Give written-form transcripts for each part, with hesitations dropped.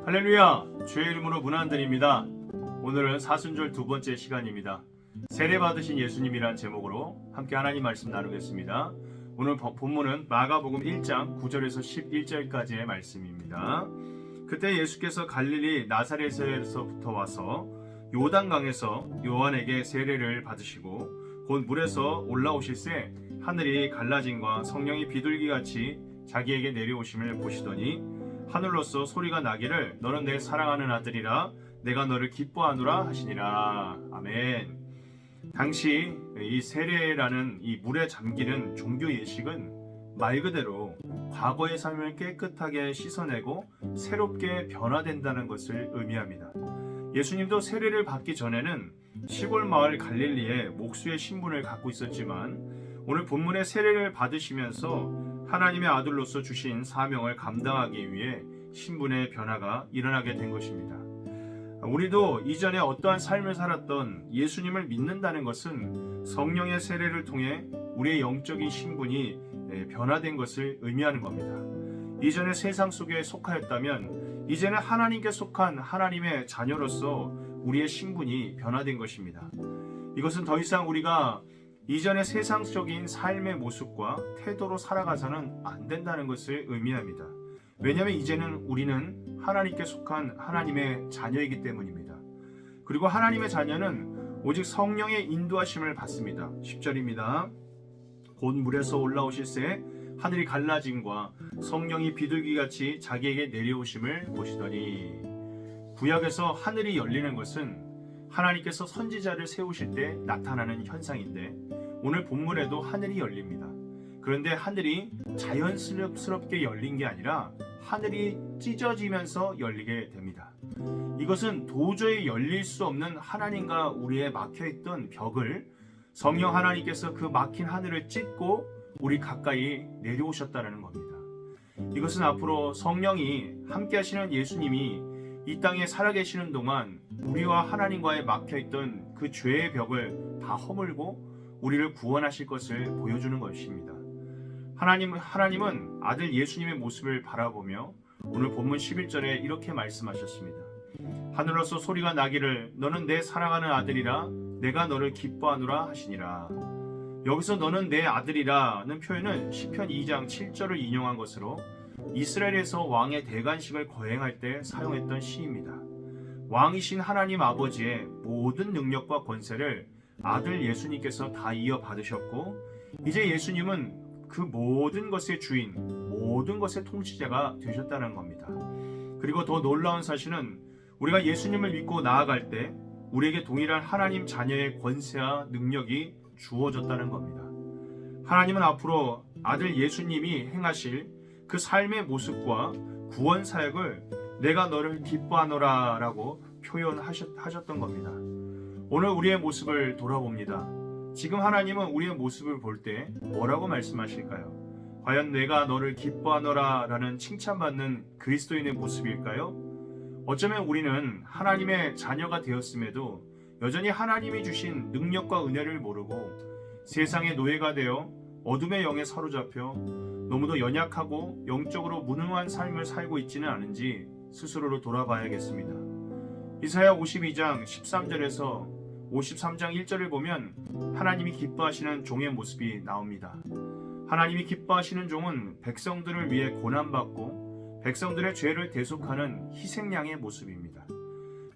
할렐루야! 주의 이름으로 문안드립니다. 오늘은 사순절 두 번째 시간입니다. 세례 받으신 예수님이란 제목으로 함께 하나님 말씀 나누겠습니다. 오늘 본문은 마가복음 1장 9절에서 11절까지의 말씀입니다. 그때 예수께서 갈릴리 나사렛에서부터 와서 요단강에서 요한에게 세례를 받으시고 곧 물에서 올라오실새 하늘이 갈라짐과 성령이 비둘기같이 자기에게 내려오심을 보시더니 하늘로서 소리가 나기를 너는 내 사랑하는 아들이라 내가 너를 기뻐하노라 하시니라. 아멘. 당시 이 세례라는 이 물에 잠기는 종교 예식은 말 그대로 과거의 삶을 깨끗하게 씻어내고 새롭게 변화된다는 것을 의미합니다. 예수님도 세례를 받기 전에는 시골 마을 갈릴리에 목수의 신분을 갖고 있었지만 오늘 본문의 세례를 받으시면서 하나님의 아들로서 주신 사명을 감당하기 위해 신분의 변화가 일어나게 된 것입니다. 우리도 이전에 어떠한 삶을 살았던 예수님을 믿는다는 것은 성령의 세례를 통해 우리의 영적인 신분이 변화된 것을 의미하는 겁니다. 이전에 세상 속에 속하였다면 이제는 하나님께 속한 하나님의 자녀로서 우리의 신분이 변화된 것입니다. 이것은 더 이상 우리가 이전의 세상적인 삶의 모습과 태도로 살아가서는 안 된다는 것을 의미합니다. 왜냐하면 이제는 우리는 하나님께 속한 하나님의 자녀이기 때문입니다. 그리고 하나님의 자녀는 오직 성령의 인도하심을 받습니다. 10절입니다. 곧 물에서 올라오실새 하늘이 갈라짐과 성령이 비둘기같이 자기에게 내려오심을 보시더니 구약에서 하늘이 열리는 것은 하나님께서 선지자를 세우실 때 나타나는 현상인데 오늘 본문에도 하늘이 열립니다. 그런데 하늘이 자연스럽게 열린 게 아니라 하늘이 찢어지면서 열리게 됩니다. 이것은 도저히 열릴 수 없는 하나님과 우리의 막혀있던 벽을 성령 하나님께서 그 막힌 하늘을 찢고 우리 가까이 내려오셨다는 겁니다. 이것은 앞으로 성령이 함께 하시는 예수님이 이 땅에 살아계시는 동안 우리와 하나님과의 막혀있던 그 죄의 벽을 다 허물고 우리를 구원하실 것을 보여주는 것입니다. 하나님은 아들 예수님의 모습을 바라보며 오늘 본문 11절에 이렇게 말씀하셨습니다. 하늘로서 소리가 나기를 너는 내 사랑하는 아들이라 내가 너를 기뻐하노라 하시니라. 여기서 너는 내 아들이라는 표현은 시편 2장 7절을 인용한 것으로 이스라엘에서 왕의 대관식을 거행할 때 사용했던 시입니다. 왕이신 하나님 아버지의 모든 능력과 권세를 아들 예수님께서 다 이어받으셨고 이제 예수님은 그 모든 것의 주인, 모든 것의 통치자가 되셨다는 겁니다. 그리고 더 놀라운 사실은 우리가 예수님을 믿고 나아갈 때 우리에게 동일한 하나님 자녀의 권세와 능력이 주어졌다는 겁니다. 하나님은 앞으로 아들 예수님이 행하실 그 삶의 모습과 구원 사역을 내가 너를 기뻐하노라 라고 표현하셨던 겁니다. 오늘 우리의 모습을 돌아봅니다. 지금 하나님은 우리의 모습을 볼 때 뭐라고 말씀하실까요? 과연 내가 너를 기뻐하노라 라는 칭찬받는 그리스도인의 모습일까요? 어쩌면 우리는 하나님의 자녀가 되었음에도 여전히 하나님이 주신 능력과 은혜를 모르고 세상의 노예가 되어 어둠의 영에 사로잡혀 너무도 연약하고 영적으로 무능한 삶을 살고 있지는 않은지 스스로를 돌아봐야겠습니다. 이사야 52장 13절에서 53장 1절을 보면 하나님이 기뻐하시는 종의 모습이 나옵니다. 하나님이 기뻐하시는 종은 백성들을 위해 고난받고 백성들의 죄를 대속하는 희생양의 모습입니다.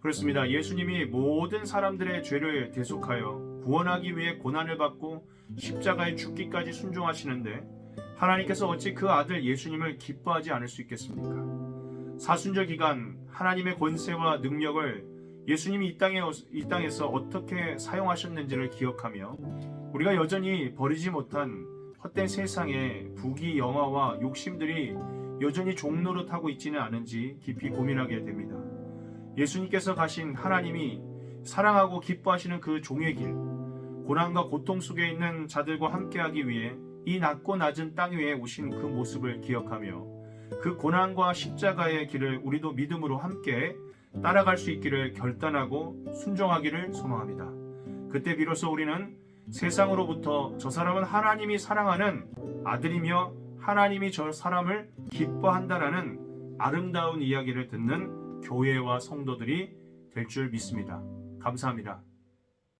그렇습니다. 예수님이 모든 사람들의 죄를 대속하여 구원하기 위해 고난을 받고 십자가에 죽기까지 순종하시는데 하나님께서 어찌 그 아들 예수님을 기뻐하지 않을 수 있겠습니까? 사순절 기간 하나님의 권세와 능력을 예수님이 이 땅에서 어떻게 사용하셨는지를 기억하며 우리가 여전히 버리지 못한 헛된 세상의 부귀 영화와 욕심들이 여전히 종노릇하고 있지는 않은지 깊이 고민하게 됩니다. 예수님께서 가신 하나님이 사랑하고 기뻐하시는 그 종의 길, 고난과 고통 속에 있는 자들과 함께하기 위해 이 낮고 낮은 땅 위에 오신 그 모습을 기억하며 그 고난과 십자가의 길을 우리도 믿음으로 함께 따라갈 수 있기를 결단하고 순종하기를 소망합니다. 그때 비로소 우리는 세상으로부터 저 사람은 하나님이 사랑하는 아들이며 하나님이 저 사람을 기뻐한다라는 아름다운 이야기를 듣는 교회와 성도들이 될 줄 믿습니다. 감사합니다.